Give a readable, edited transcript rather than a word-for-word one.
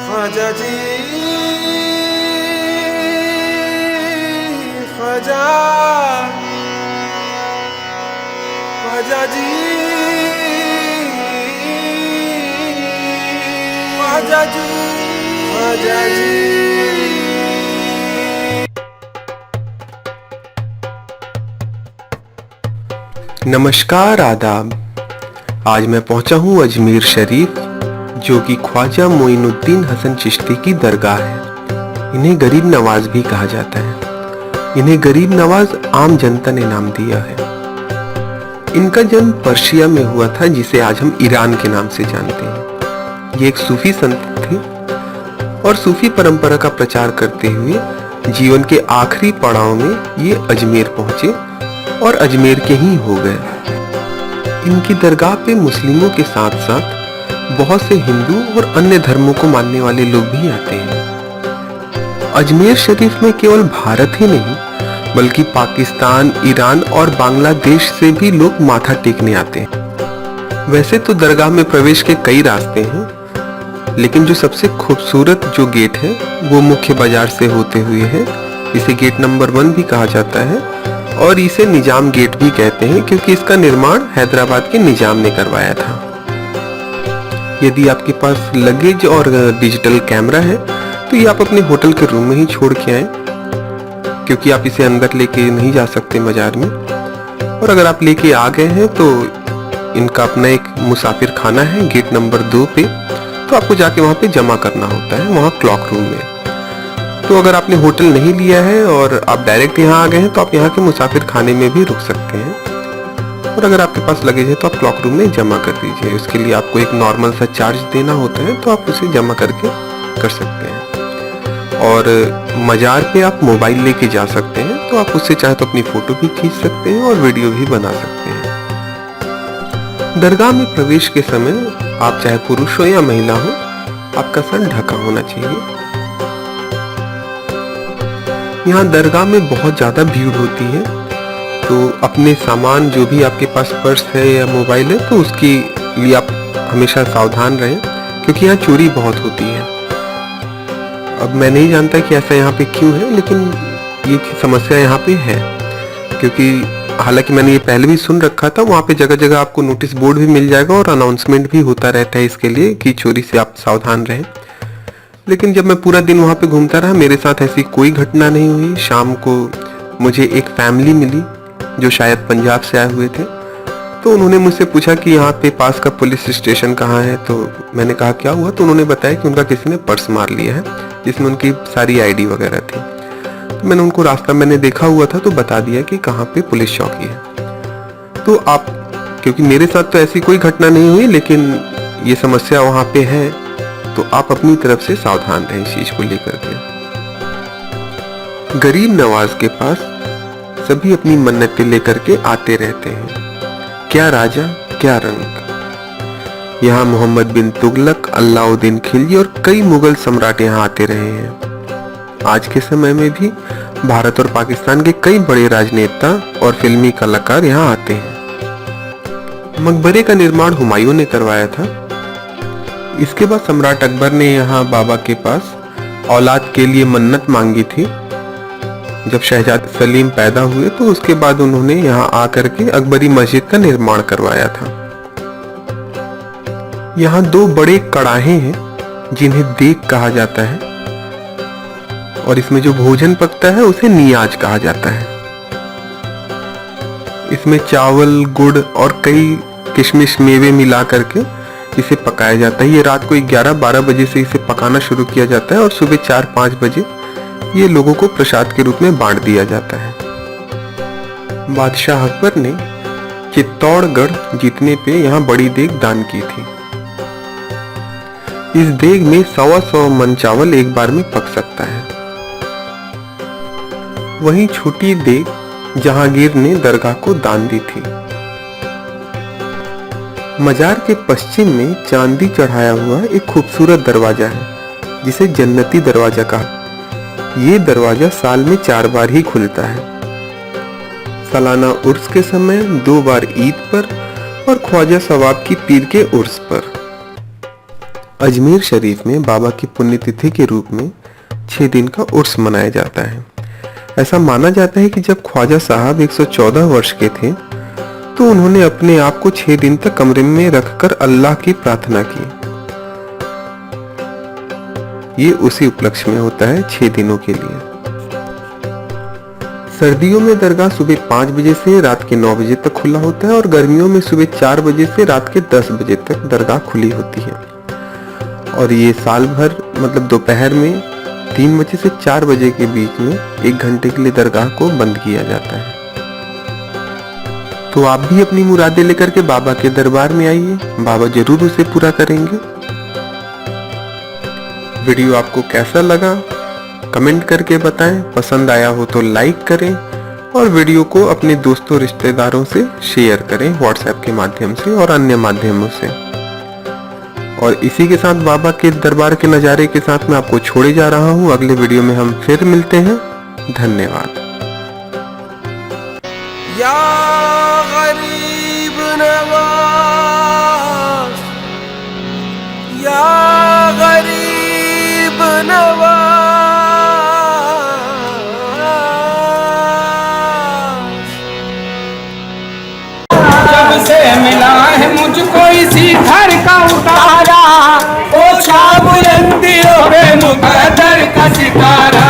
ख्वाजा जी, ख्वाजा, ख्वाजा जी, ख्वाजा जी, ख्वाजा जी। नमस्कार, आदाब। आज मैं पहुंचा हूं अजमेर शरीफ, जो कि ख्वाजा मोइनुद्दीन हसन चिश्ती की दरगाह है। इन्हें गरीब नवाज भी कहा जाता है। इन्हें गरीब नवाज आम जनता ने नाम दिया है। इनका जन्म पर्शिया में हुआ था, जिसे आज हम ईरान के नाम से जानते हैं। ये एक सूफी संत थे और सूफी परंपरा का प्रचार करते हुए जीवन के आखिरी पड़ाव में ये अजमेर पहुंचे और अजमेर के ही हो गए। इनकी दरगाह पे मुस्लिमों के साथ साथ बहुत से हिंदू और अन्य धर्मों को मानने वाले लोग भी आते हैं। अजमेर शरीफ में केवल भारत ही नहीं, बल्कि पाकिस्तान, ईरान और बांग्लादेश से भी लोग माथा टेकने आते हैं। वैसे तो दरगाह में प्रवेश के कई रास्ते हैं, लेकिन जो सबसे खूबसूरत जो गेट है वो मुख्य बाजार से होते हुए है। इसे गेट नंबर 1 भी कहा जाता है और इसे निजाम गेट भी कहते हैं, क्योंकि इसका निर्माण हैदराबाद के निजाम ने करवाया था। यदि आपके पास लगेज और डिजिटल कैमरा है तो ये आप अपने होटल के रूम में ही छोड़ के आए, क्योंकि आप इसे अंदर लेके नहीं जा सकते मजार में। और अगर आप लेके आ गए हैं तो इनका अपना एक मुसाफिर खाना है गेट नंबर 2 पे, तो आपको जाके वहाँ पे जमा करना होता है, वहाँ क्लॉक रूम में। तो अगर आपने होटल नहीं लिया है और आप डायरेक्ट यहाँ आ गए हैं तो आप यहाँ के मुसाफिर खाने में भी रुक सकते हैं। और अगर आपके पास लगेज है तो आप क्लॉक रूम में जमा कर दीजिए। उसके लिए आपको एक नॉर्मल सा चार्ज देना होता है, तो आप उसे जमा करके कर सकते हैं। और मजार पे आप मोबाइल लेके जा सकते हैं, तो आप उससे चाहे तो अपनी फोटो भी खींच सकते हैं और वीडियो भी बना सकते हैं। दरगाह में प्रवेश के समय आप चाहे पुरुष हो या महिला हो, आपका सर ढका होना चाहिए। यहाँ दरगाह में बहुत ज्यादा भीड़ होती है, तो अपने सामान जो भी आपके पास पर्स है या मोबाइल है, तो उसके लिए आप हमेशा सावधान रहें, क्योंकि यहाँ चोरी बहुत होती है। अब मैं नहीं जानता कि ऐसा यहाँ पे क्यों है, लेकिन ये समस्या यहाँ पे है। क्योंकि हालांकि मैंने ये पहले भी सुन रखा था, वहाँ पे जगह जगह आपको नोटिस बोर्ड भी मिल जाएगा और अनाउंसमेंट भी होता रहता है इसके लिए कि चोरी से आप सावधान रहें। लेकिन जब मैं पूरा दिन वहाँ पे घूमता रहा, मेरे साथ ऐसी कोई घटना नहीं हुई। शाम को मुझे एक फैमिली मिली जो शायद पंजाब से आए हुए थे, तो उन्होंने मुझसे पूछा कि यहाँ पे पास का पुलिस स्टेशन कहाँ है। तो मैंने कहा क्या हुआ, तो उन्होंने बताया कि उनका किसी ने पर्स मार लिया है, जिसमें उनकी सारी आईडी वगैरह थी। तो मैंने उनको रास्ता मैंने देखा हुआ था, तो बता दिया कि कहाँ पे पुलिस चौकी है। तो आप, क्योंकि मेरे साथ तो ऐसी कोई घटना नहीं हुई, लेकिन ये समस्या वहाँ पे है, तो आप अपनी तरफ से सावधान रहें इस चीज को लेकर के। गरीब नवाज के पास सभी अपनी मन्नतें लेकर के आते रहते हैं। क्या राजा क्या रंग। यहाँ मोहम्मद बिन तुगलक, अलाउद्दीन खिलजी और कई मुगल सम्राट यहाँ आते रहे हैं। आज के समय में भी भारत और पाकिस्तान के कई बड़े राजनेता और फिल्मी कलाकार यहाँ आते हैं। मकबरे का निर्माण हुमायूं ने करवाया था। इसके बाद सम्राट अकबर ने यहाँ बाबा के पास औलाद के लिए मन्नत मांगी थी। जब शहजाद सलीम पैदा हुए तो उसके बाद उन्होंने यहाँ आकर के अकबरी मस्जिद का निर्माण करवाया था। यहाँ 2 बड़े कड़ाहे हैं जिन्हें देग कहा जाता है, और इसमें जो भोजन पकता है उसे नियाज कहा जाता है। इसमें चावल, गुड़ और कई किशमिश मेवे मिला करके इसे पकाया जाता है। ये रात को 11-12 बजे से इसे पकाना शुरू किया जाता है और सुबह 4-5 बजे ये लोगों को प्रसाद के रूप में बांट दिया जाता है। बादशाह अकबर ने चित्तौड़गढ़ जीतने पे यहाँ बड़ी देग दान की थी। इस देग में 100 मन चावल एक बार में पक सकता है। वहीं छोटी देग जहांगीर ने दरगाह को दान दी थी। मजार के पश्चिम में चांदी चढ़ाया हुआ एक खूबसूरत दरवाजा है, जिसे जन्नती दरवाजा कहा। ये दरवाजा साल में 4 बार ही खुलता है। सालाना उर्स के समय, 2 बार ईद पर और ख्वाजा सवाब की पीर के उर्स पर। अजमेर शरीफ में बाबा की पुण्यतिथि के रूप में 6 दिन का उर्स मनाया जाता है। ऐसा माना जाता है कि जब ख्वाजा साहब 114 वर्ष के थे तो उन्होंने अपने आप को 6 दिन तक कमरे में रखकर अल्लाह की प्रार्थना की। ये उसी उपलक्ष्य में होता है 6 दिनों के लिए। सर्दियों में दरगाह सुबह 5 बजे से रात के 9 बजे तक खुला होता है और गर्मियों में सुबह 4 बजे से रात के 10 बजे तक दरगाह खुली होती है। और ये साल भर मतलब दोपहर में 3 बजे से 4 बजे के बीच में 1 घंटे के लिए दरगाह को बंद किया जाता है। तो आप भी अपनी मुरादें लेकर के बाबा के दरबार में आइए, बाबा जरूर उसे पूरा करेंगे। वीडियो आपको कैसा लगा कमेंट करके बताएं, पसंद आया हो तो लाइक करें और वीडियो को अपने दोस्तों रिश्तेदारों से शेयर करें व्हाट्सएप के माध्यम से और अन्य माध्यमों से। और इसी के साथ बाबा के दरबार के नज़ारे के साथ मैं आपको छोड़े जा रहा हूँ। अगले वीडियो में हम फिर मिलते हैं। धन्यवाद। या गरीब नवाज, या गरीब नवाज। जब से मिला है मुझको इसी घर का उतारा, ओ बुलंदियों में मुकद्दर का सितारा।